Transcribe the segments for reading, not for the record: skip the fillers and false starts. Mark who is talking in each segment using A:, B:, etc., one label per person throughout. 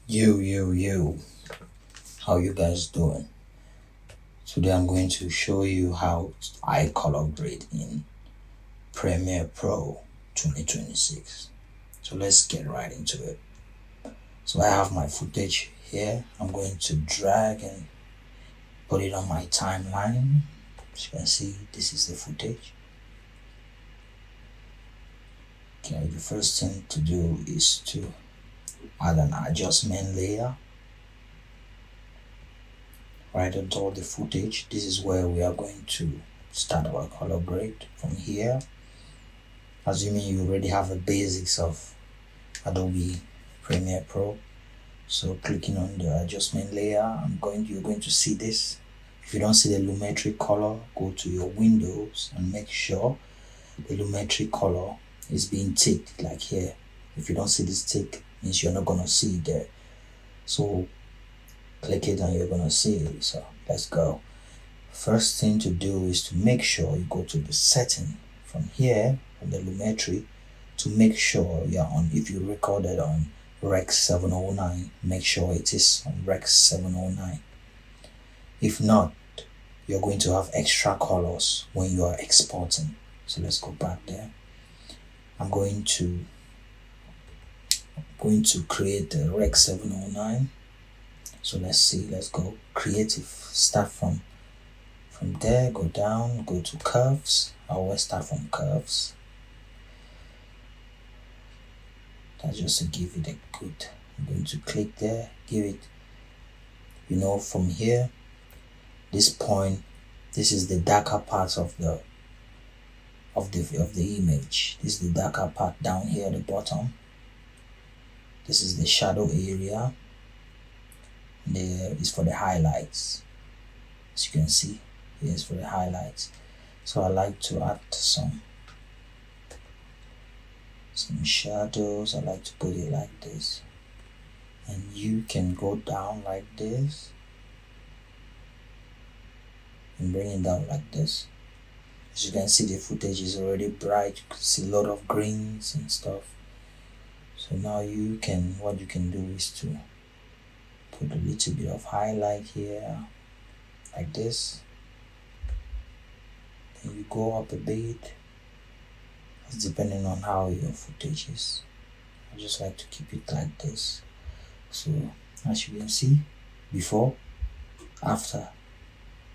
A: Yo, how you guys doing? Today I'm going to show you how I color grade in Premiere Pro 2026. So let's get right into it. So I have my footage here. I'm going to drag and put it on my timeline. As you can see, this is the footage. Okay, the first thing to do is to add an adjustment layer right on top of the footage. This is where we are going to start our color grade from here. Assuming you already have the basics of Adobe Premiere Pro. So clicking on the adjustment layer, you're going to see this. If you don't see the Lumetri Color, go to your windows and make sure the Lumetri Color is being ticked, like here. If you don't see this tick, means you're not gonna see it there. So click it and you're gonna see it. So let's go. First thing to do is to make sure you go to the setting from here, from the Lumetri, to make sure you're on. If you recorded on Rec 709, make sure it is on Rec 709. If not, you're going to have extra colors when you are exporting. So let's go back there. I'm going to create the Rec 709. So let's go creative. Start from there, go down, go to curves. I always start from curves. That's just to give it a good. I'm going to click there, give it, from here, this point, this is the darker part of the image. This is the darker part down here at the bottom. This is the shadow area. There is for the highlights. As you can see, here's for the highlights. So I like to add some shadows. I like to put it like this, and you can go down like this and bring it down like this. As you can see, the footage is already bright. You can see a lot of greens and stuff. So now what you can do is to put a little bit of highlight here like this. Then you go up a bit. It's depending on how your footage is. I just like to keep it like this. So as you can see, before, after,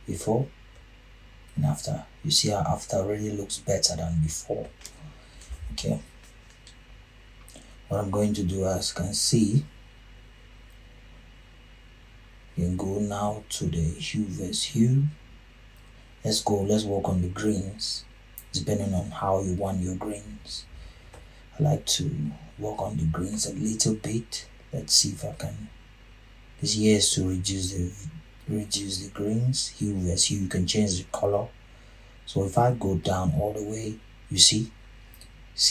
A: before and after. You see how after already looks better than before. Okay, what I'm going to do, as you can see, you can go now to the hue versus hue. Let's work on the greens, depending on how you want your greens. I like to work on the greens a little bit. Let's see if I can. This here is to reduce the greens. Hue versus hue, you can change the color. So if I go down all the way, you see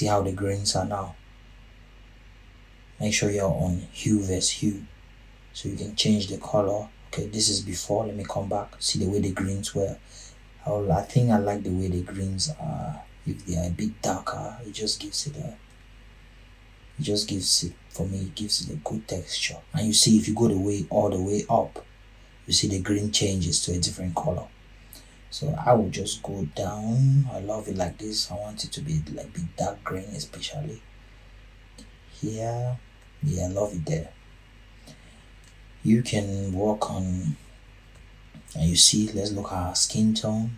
A: how the greens are now. Make sure you're on hue versus hue, so you can change the color. Okay, this is before. Let me come back. See the way the greens were. I think I like the way the greens are. If they are a bit darker, it just gives it for me, it gives it a good texture. And you see, if you go all the way up, you see the green changes to a different color. So I will just go down. I love it like this. I want it to be like bit dark green, especially here. Yeah, I love it there. You can work on, and you see, let's look at our skin tone.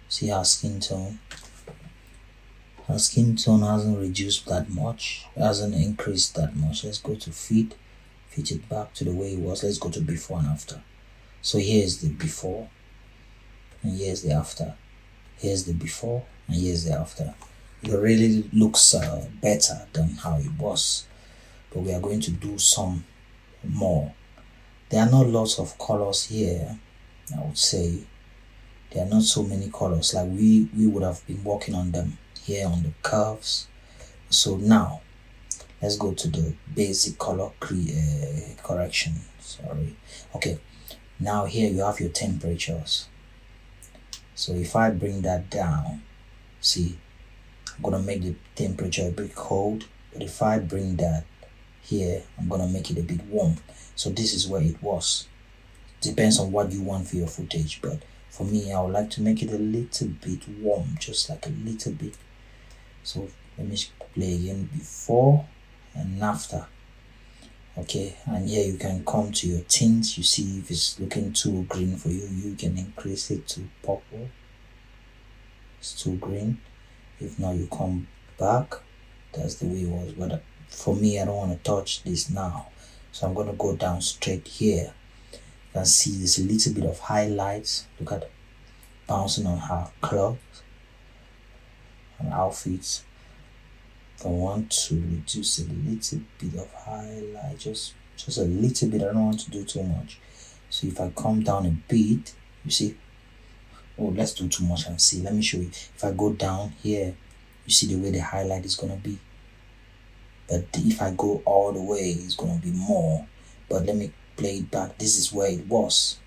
A: See our skin tone. Our skin tone hasn't reduced that much. It hasn't increased that much. Let's go to fit it back to the way it was. Let's go to before and after. So here's the before and here's the after. Here's the before and here's the after. It really looks better than how it was, but we are going to do some more. There are not lots of colors here. I would say there are not so many colors like we would have been working on them here on the curves. So now let's go to the basic color correction. Okay, now here you have your temperatures. So if I bring that down, see, I'm gonna make the temperature a bit cold. But if I bring that here, I'm gonna make it a bit warm. So this is where it was. Depends on what you want for your footage, but for me, I would like to make it a little bit warm, just like a little bit. So let me play again, before and after. Okay, and here you can come to your tints. You see if it's looking too green for you, you can increase it to purple. It's too green. If not, you come back. That's the way it was. But for me, I don't want to touch this now, so I'm going to go down straight here. You can see there's a little bit of highlights. Look at it, bouncing on her clothes and outfits. I want to reduce a little bit of highlight, just a little bit. I don't want to do too much. So if I come down a bit, you see, oh, let's do too much and see. Let me show you. If I go down here, you see the way the highlight is gonna be. But if I go all the way, it's gonna be more. But let me play it back. This is where it was.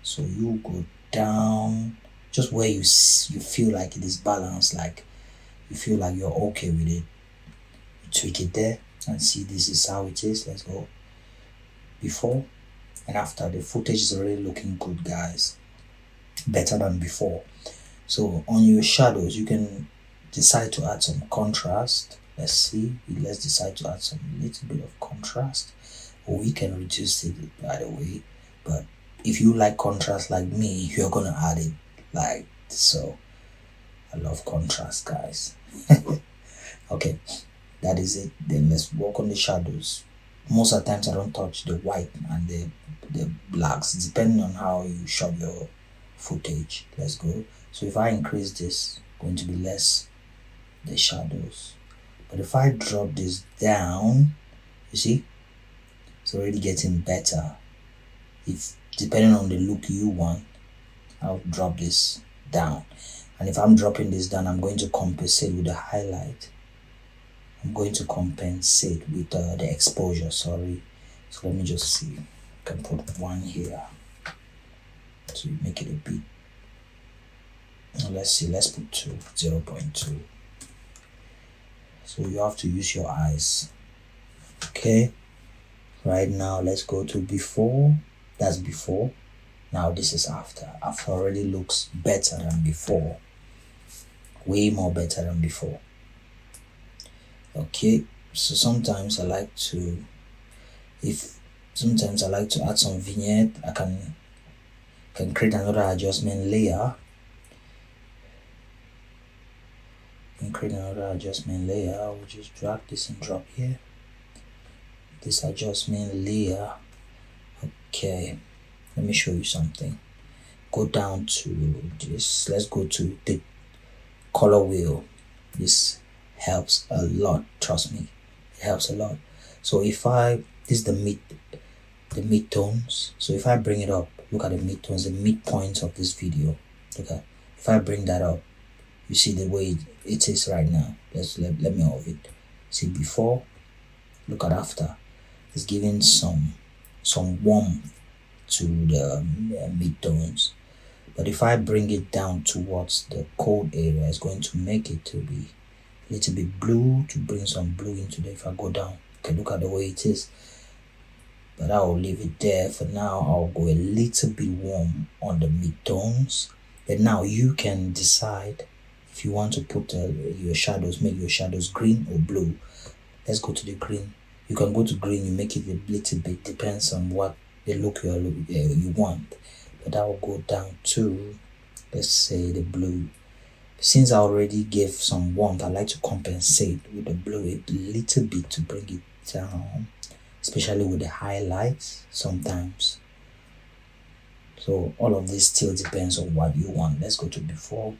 A: So you go down just where you feel like it is balanced, like you feel like you're okay with it. You tweak it there and see this is how it is. Let's go before and after. The footage is already looking good, guys, better than before. So on your shadows, you can decide to add some contrast. Let's see, let's decide to add some little bit of contrast, or we can reduce it, by the way. But if you like contrast like me, you're gonna add it like so. I love contrast, guys. Okay, that is it. Then let's work on the shadows. Most of the times I don't touch the white and the blacks, depending on how you shot your footage. Let's go. So if I increase this, going to be less the shadows. But if I drop this down, you see, it's already getting better. If depending on the look you want, I'll drop this down. And if I'm dropping this down, I'm going to compensate with the highlight. I'm going to compensate with the exposure, sorry. So let me just see. I can put one here to make it a bit. Let's see, let's put 0.2. So you have to use your eyes. Okay, right now let's go to before. That's before. Now this is after. After already looks better than before, way more better than before. Okay, so sometimes I like to add some vignette. I can create another adjustment layer. I will just drag this and drop here. This adjustment layer. Okay, let me show you something. Go down to this. Let's go to the color wheel. This helps a lot, trust me, it helps a lot. So if this is the midtones. So if I bring it up, look at the midtones, the midpoint of this video. Look at, if I bring that up, you see the way it is right now. Let me off it. See before, look at after. It's giving some warmth to the midtones. But if I bring it down towards the cold area, it's going to make it to be a little bit blue, to bring some blue into there. If I go down, okay, look at the way it is. But I will leave it there for now. I'll go a little bit warm on the midtones. Then now you can decide if you want to put your shadows, make your shadows green or blue. Let's go to the green. You can go to green, you make it a little bit, depends on what the look you want. But I will go down to, let's say, the blue. Since I already gave some warmth, I like to compensate with the blue a little bit to bring it down, especially with the highlights sometimes. So all of this still depends on what you want. Let's go to before.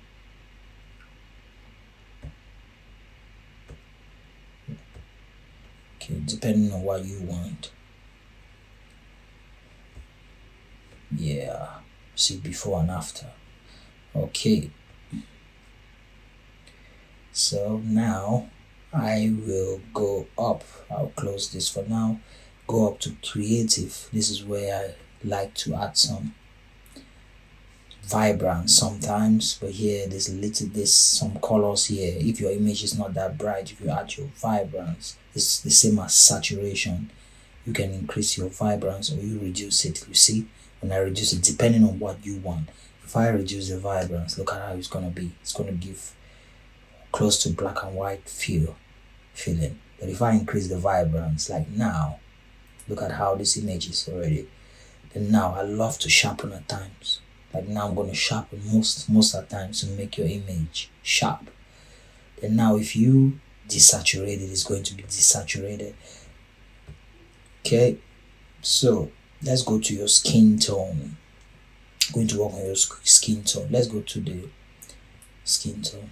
A: Okay, depending on what you want. Yeah, see before and after. Okay, so now I will go up. I'll close this for now. Go up to creative. This is where I like to add some vibrant sometimes, but here there's some colors here. If your image is not that bright, if you add your vibrance, it's the same as saturation. You can increase your vibrance or you reduce it. You see, when I reduce it, depending on what you want. If I reduce the vibrance, look at how it's gonna be. It's gonna give close to black and white feeling. But if I increase the vibrance, like now, look at how this image is already. Then now I love to sharpen at times. Like now I'm gonna sharpen most of the times to make your image sharp. Then now if you desaturate it, it's going to be desaturated. Okay, so let's go to your skin tone. I'm going to work on your skin tone. Let's go to the skin tone.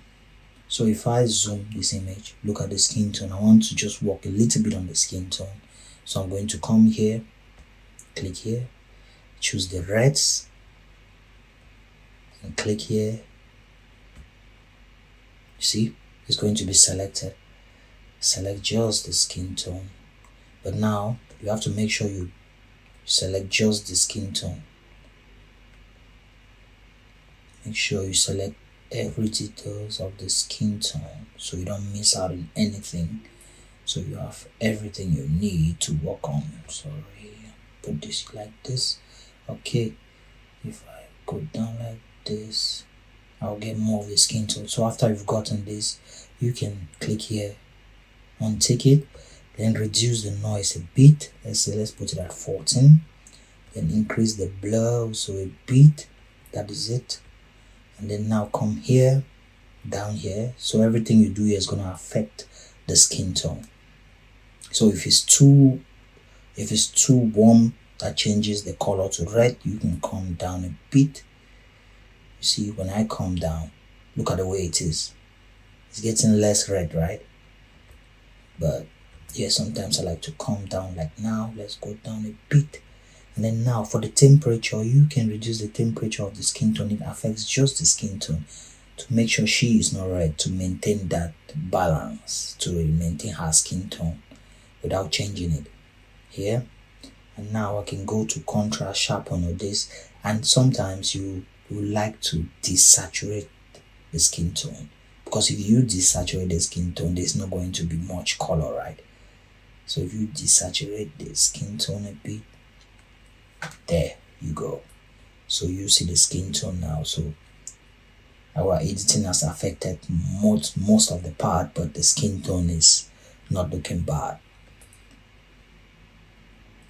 A: So if I zoom this image, look at the skin tone. I want to just work a little bit on the skin tone. So I'm going to come here, click here, choose the reds, and click here. You see, it's going to be selected. Select just the skin tone. But now you have to make sure you select just the skin tone. Make sure you select every details of the skin tone so you don't miss out on anything. So you have everything you need to work on. Sorry, put this like this. Okay, if I go down like this, I'll get more of the skin tone. So after you've gotten this, you can click here, untick it, then reduce the noise a bit. Let's put it at 14. Then increase the blur also a bit. That is it. And then now come here, down here. So everything you do here is going to affect the skin tone. So if it's too warm, that changes the color to red. You can come down a bit. You see, when I come down, look at the way it is. It's getting less red, right? But yeah, sometimes I like to come down like now. Let's go down a bit. And then now for the temperature, you can reduce the temperature of the skin tone. It affects just the skin tone to make sure she is not red, to maintain that balance, to maintain her skin tone without changing it here. And now I can go to contrast, sharpen or this. And sometimes you like to desaturate the skin tone, because if you desaturate the skin tone, there's not going to be much color, right? So if you desaturate the skin tone a bit, there you go. So you see the skin tone now. So our editing has affected most of the part, but the skin tone is not looking bad.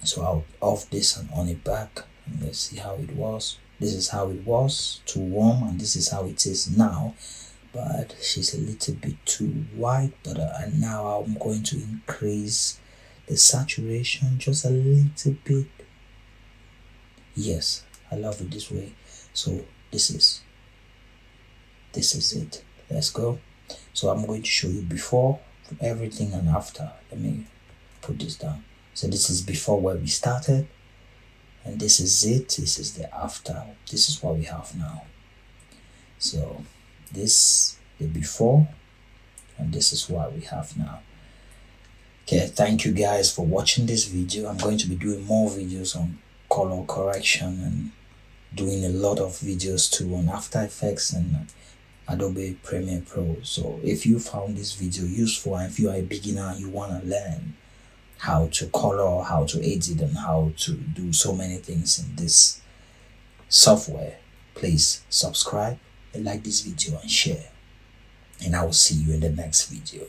A: So I'll off this and on it back, and let's see how it was. This is how it was, too warm, and this is how it is now. But she's a little bit too white. But and now I'm going to increase the saturation just a little bit. Yes, I love it this way. So this is it. Let's go. So I'm going to show you before everything and after. Let me put this down. So this is before where we started, and this is it. This is the after. This is what we have now. So this the before, and this is what we have now. Okay, thank you guys for watching this video. I'm going to be doing more videos on color correction and doing a lot of videos too on After Effects and Adobe Premiere Pro. So if you found this video useful, and if you are a beginner and you want to learn how to color, how to edit, and how to do so many things in this software, please subscribe, like this video and share, and I will see you in the next video.